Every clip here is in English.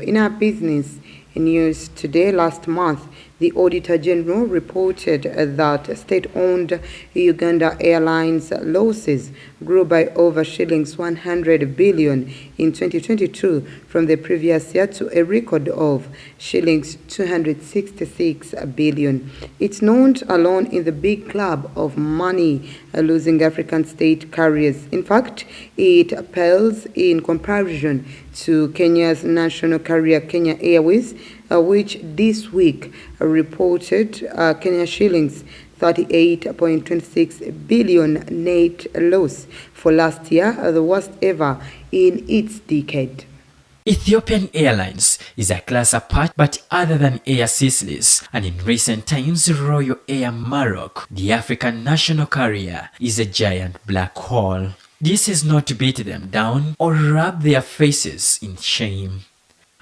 in our business news today, last month, the Auditor General reported that state-owned Uganda Airlines losses grew by over shillings 100 billion in 2022 from the previous year to a record of shillings 266 billion. It's known alone in the big club of money-losing African state carriers. In fact, it pales in comparison to Kenya's national carrier Kenya Airways, which this week reported Kenya shillings 38.26 billion net loss for last year, the worst ever in its decade. Ethiopian Airlines is a class apart, but other than Air Sicily and in recent times Royal Air Maroc, the African national carrier is a giant black hole. This is not to beat them down or rub their faces in shame.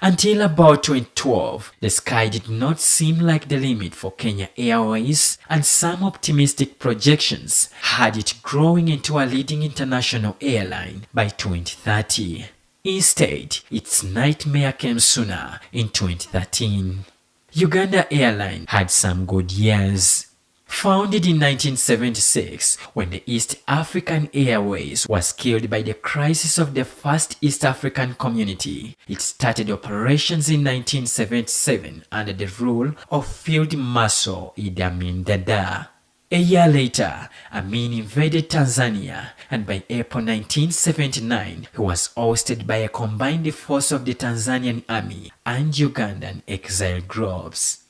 Until about 2012, the sky did not seem like the limit for Kenya Airways, and some optimistic projections had it growing into a leading international airline by 2030. Instead, its nightmare came sooner in 2013. Uganda Airlines had some good years. Founded in 1976, when the East African Airways was killed by the crisis of the first East African community, it started operations in 1977 under the rule of Field Marshal Idi Amin Dada. A year later, Amin invaded Tanzania, and by April 1979, he was ousted by a combined force of the Tanzanian army and Ugandan exile groups.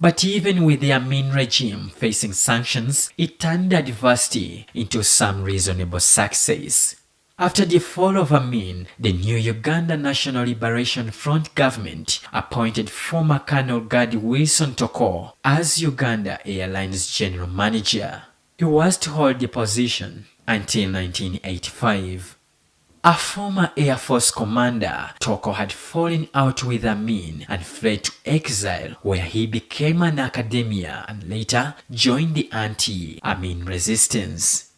But even with the Amin regime facing sanctions, it turned adversity into some reasonable success. After the fall of Amin, the new Uganda National Liberation Front government appointed former Colonel Gadi Wilson Toko as Uganda Airlines general manager. He was to hold the position until 1985. A former Air Force commander, Toko had fallen out with Amin and fled to exile, where he became an academia and later joined the anti-Amin resistance.